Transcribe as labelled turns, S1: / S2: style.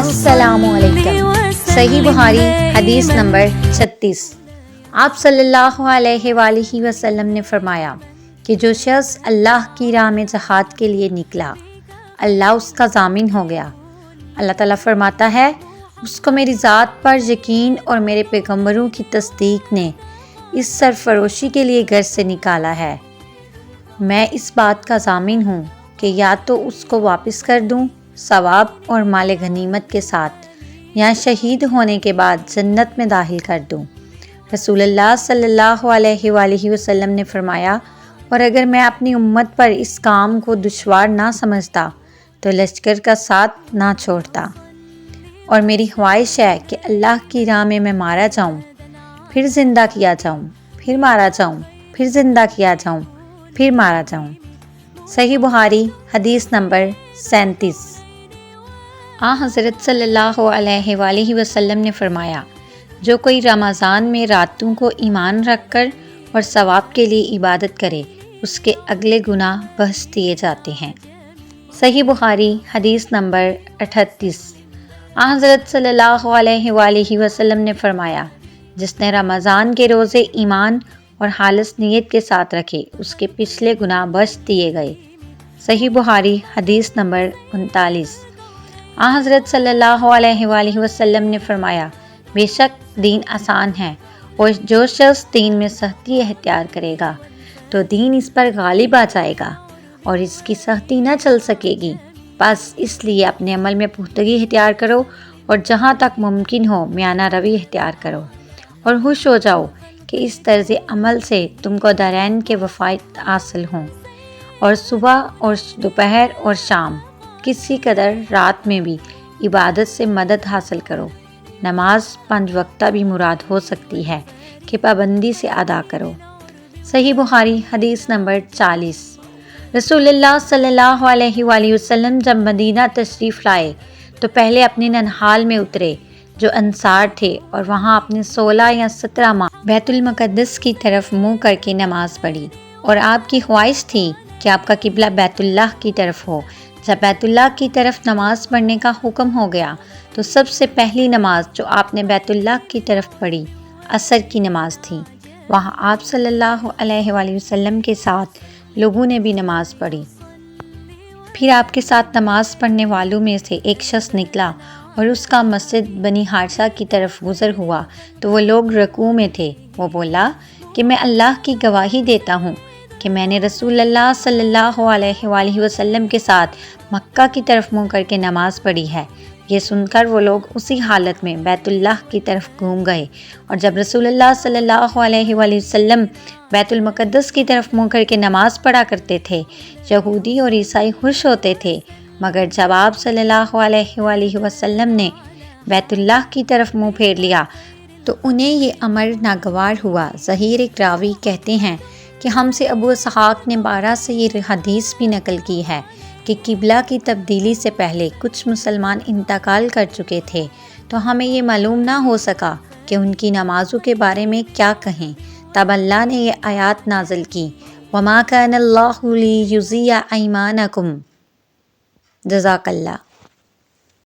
S1: السلام علیکم۔ صحیح بخاری حدیث نمبر 36۔ آپ صلی اللہ علیہ وآلہ وسلم نے فرمایا کہ جو شخص اللہ کی راہ میں جہاد کے لیے نکلا، اللہ اس کا ضامن ہو گیا۔ اللہ تعالیٰ فرماتا ہے، اس کو میری ذات پر یقین اور میرے پیغمبروں کی تصدیق نے اس سرفروشی کے لیے گھر سے نکالا ہے۔ میں اس بات کا ضامن ہوں کہ یا تو اس کو واپس کر دوں ثواب اور مال غنیمت کے ساتھ، یا شہید ہونے کے بعد جنت میں داخل کر دوں۔ رسول اللہ صلی اللہ علیہ وآلہ وسلم نے فرمایا، اور اگر میں اپنی امت پر اس کام کو دشوار نہ سمجھتا تو لشکر کا ساتھ نہ چھوڑتا، اور میری خواہش ہے کہ اللہ کی راہ میں مارا جاؤں، پھر زندہ کیا جاؤں، پھر مارا جاؤں، پھر زندہ کیا جاؤں، پھر مارا جاؤں۔ صحیح بخاری حدیث نمبر 37۔ حضرت صلی اللہ علیہ وآلہ وسلم نے فرمایا، جو کوئی رمضان میں راتوں کو ایمان رکھ کر اور ثواب کے لیے عبادت کرے، اس کے اگلے گناہ بخش دیے جاتے ہیں۔ صحیح بخاری حدیث نمبر 38۔ حضرت صلی اللہ علیہ وآلہ وسلم نے فرمایا، جس نے رمضان کے روزے ایمان اور خالص نیت کے ساتھ رکھے، اس کے پچھلے گناہ بخش دیے گئے۔ صحیح بخاری حدیث نمبر 39۔ حضرت صلی اللہ علیہ وآلہ وسلم نے فرمایا، بے شک دین آسان ہے، اور جو شخص دین میں سختی اختیار کرے گا تو دین اس پر غالب آ جائے گا اور اس کی سختی نہ چل سکے گی۔ بس اس لیے اپنے عمل میں پختگی اختیار کرو، اور جہاں تک ممکن ہو میانہ روی اختیار کرو، اور خوش ہو جاؤ کہ اس طرز عمل سے تم کو دارین کے وفائد حاصل ہوں، اور صبح اور دوپہر اور شام کسی قدر رات میں بھی عبادت سے مدد حاصل کرو۔ نماز 5 وقتہ بھی مراد ہو سکتی ہے کہ پابندی سے ادا کرو۔ صحیح بخاری حدیث نمبر 40۔ رسول اللہ صلی اللہ علیہ وآلہ وسلم جب مدینہ تشریف لائے تو پہلے اپنے ننہال میں اترے جو انصار تھے، اور وہاں اپنے 16 یا 17 ماہ بیت المقدس کی طرف منہ کر کے نماز پڑھی، اور آپ کی خواہش تھی کہ آپ کا قبلہ بیت اللہ کی طرف ہو۔ جب بیت اللہ کی طرف نماز پڑھنے کا حکم ہو گیا تو سب سے پہلی نماز جو آپ نے بیت اللہ کی طرف پڑھی عصر کی نماز تھی۔ وہاں آپ صلی اللہ علیہ وآلہ وسلم کے ساتھ لوگوں نے بھی نماز پڑھی۔ پھر آپ کے ساتھ نماز پڑھنے والوں میں سے ایک شخص نکلا اور اس کا مسجد بنی حارثہ کی طرف گزر ہوا تو وہ لوگ رکوع میں تھے۔ وہ بولا کہ میں اللہ کی گواہی دیتا ہوں کہ میں نے رسول اللہ صلی اللہ علیہ وآلہ وسلم کے ساتھ مکہ کی طرف منہ کر کے نماز پڑھی ہے۔ یہ سن کر وہ لوگ اسی حالت میں بیت اللہ کی طرف گھوم گئے، اور جب رسول اللہ صلی اللہ علیہ وآلہ وسلم بیت المقدس کی طرف منہ کر کے نماز پڑھا کرتے تھے، یہودی اور عیسائی خوش ہوتے تھے، مگر جب آپ صلی اللہ علیہ وآلہ وسلم نے بیت اللہ کی طرف منہ پھیر لیا تو انہیں یہ امر ناگوار ہوا۔ ظہیر ایک راوی کہتے ہیں کہ ہم سے ابو اسحاق نے 12 سے یہ حدیث بھی نقل کی ہے کہ قبلہ کی تبدیلی سے پہلے کچھ مسلمان انتقال کر چکے تھے، تو ہمیں یہ معلوم نہ ہو سکا کہ ان کی نمازوں کے بارے میں کیا کہیں۔ تب اللہ نے یہ آیات نازل کی، وَمَا كَانَ اللَّهُ لِيُضِيعَ أَيْمَانَكُمْ۔ جزاک اللہ۔